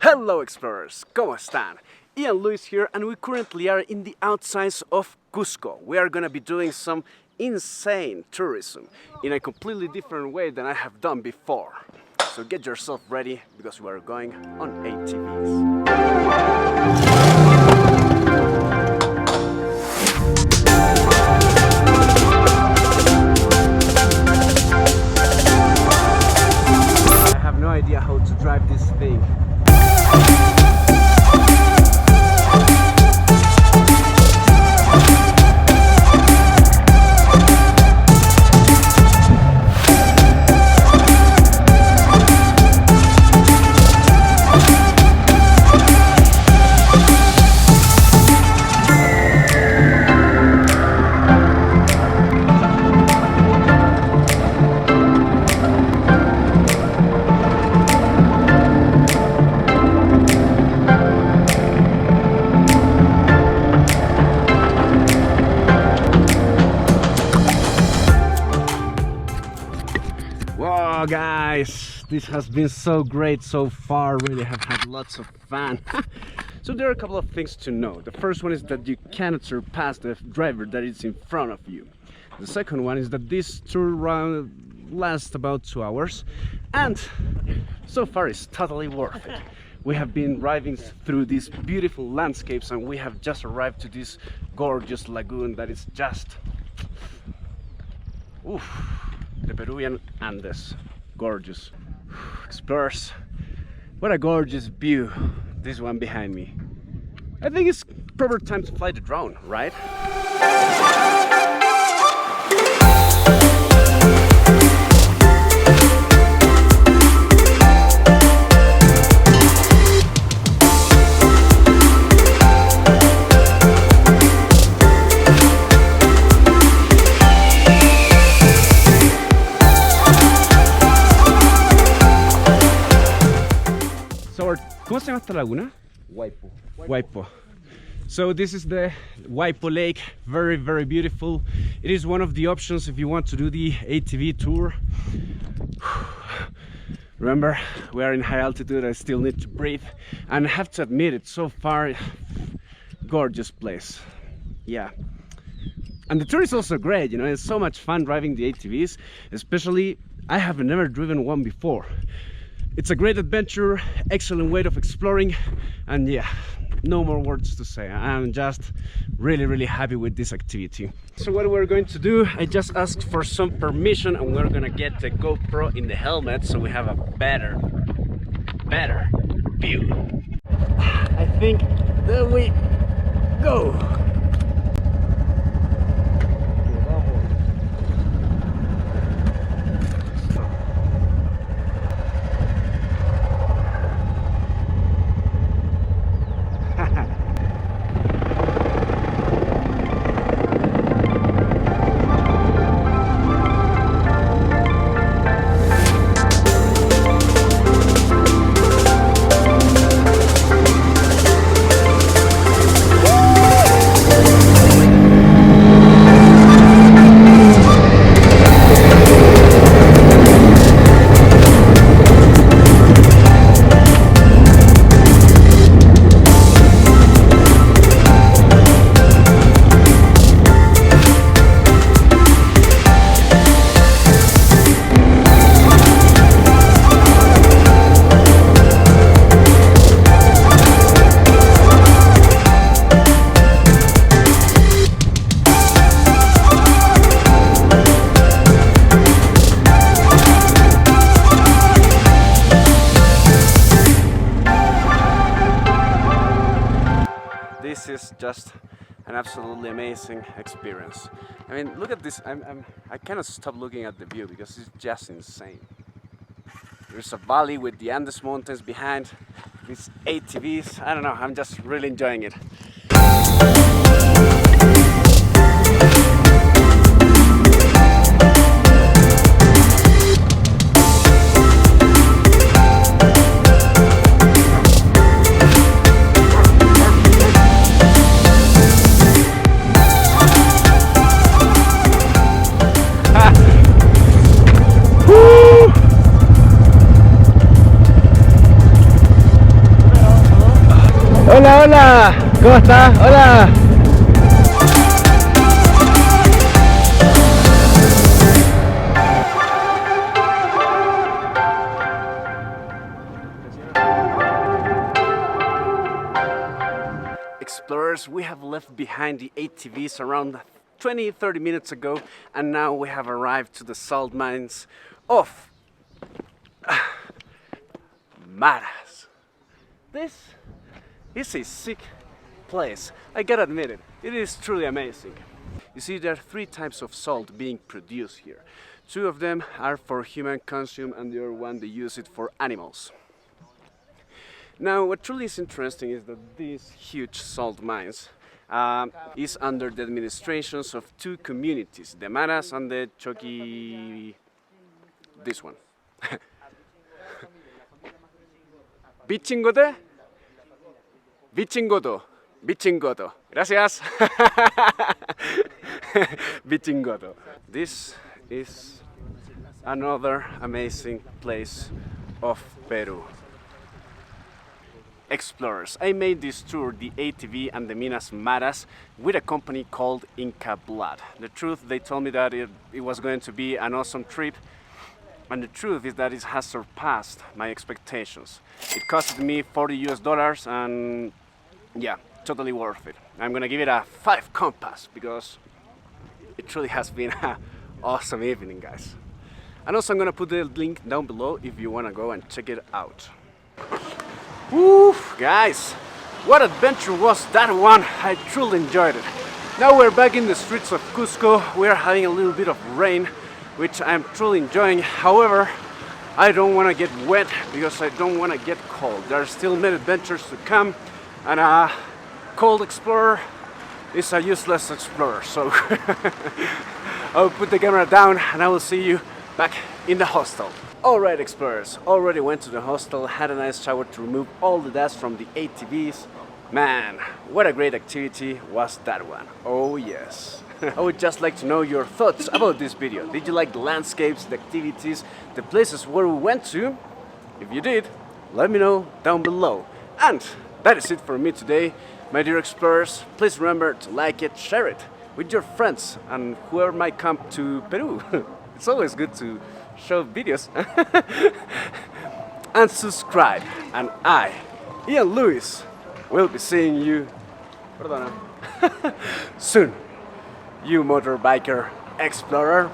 Hello explorers, ¿cómo están? Ian Luis here, and we currently are in the outsides of Cusco. We are gonna be doing some insane tourism in a completely different way than I have done before. So get yourself ready because we are going on ATVs. I have no idea how to drive this thing. Wow guys, this has been so great so far. Really have had lots of fun. So there are a couple of things to know. The first one is that you cannot surpass the driver that is in front of you. The second one is that this tour round lasts about 2 hours, and so far it's totally worth it. We have been driving through these beautiful landscapes, and we have just arrived to this gorgeous lagoon that is just the Peruvian Andes. Gorgeous. Explorers, what a gorgeous view, this one behind me. I think it's proper time to fly the drone, right? ¿Cómo se llama esta laguna? Waipo. So this is the Waipo Lake, very beautiful. It is one of the options if you want to do the ATV tour. Remember, we are in high altitude, I still need to breathe, and I have to admit it, so far, gorgeous place. Yeah. And the tour is also great, you know, it's so much fun driving the ATVs, especially I have never driven one before. It's a great adventure, excellent way of exploring, and yeah, no more words to say. I'm just really happy with this activity. So what we're going to do, I just asked for some permission, and we're gonna get the GoPro in the helmet so we have a better view. I think there we go. This is just an absolutely amazing experience. I mean, look at this. I cannot stop looking at the view because it's just insane. There's a valley with the Andes Mountains behind, these ATVs. I don't know, I'm just really enjoying it. Hola, hola, ¿cómo está? Hola. Explorers, we have left behind the ATVs around 20-30 minutes ago, and now we have arrived to the salt mines of Maras. This is a sick place, I gotta admit it. It is truly amazing. You see, there are 3 types of salt being produced here. 2 of them are for human consumption, and the other one they use it for animals. Now, what truly is interesting is that these huge salt mines is under the administrations of 2 communities, the Maras and the Choki... this one. Bichingote? Bichingoto. Bichingoto. Gracias. Bichingoto. This is another amazing place of Peru. Explorers, I made this tour, the ATV and the Minas Maras, with a company called Inca Blood. The truth, they told me that it was going to be an awesome trip, and the truth is that it has surpassed my expectations. It costed me $40 and yeah, totally worth it. I'm gonna give it a 5 compass because it truly has been an awesome evening, guys. And also I'm gonna put the link down below if you wanna go and check it out. Woo, guys, what adventure was that one? I truly enjoyed it. Now we're back in the streets of Cusco. We're having a little bit of rain, which I'm truly enjoying. However, I don't want to get wet because I don't want to get cold. There are still many adventures to come, and a cold explorer is a useless explorer. So I'll put the camera down and I will see you back in the hostel. Alright, explorers, already went to the hostel, had a nice shower to remove all the dust from the ATVs. Man, what a great activity was that one. Oh yes. I would just like to know your thoughts about this video. Did you like the landscapes, the activities, the places where we went to? If you did, let me know down below. And that is it for me today. My dear explorers, please remember to like it, share it with your friends and whoever might come to Peru. It's always good to show videos. And subscribe. And I, Ian Lewis, will be seeing you soon. You motorbiker explorer.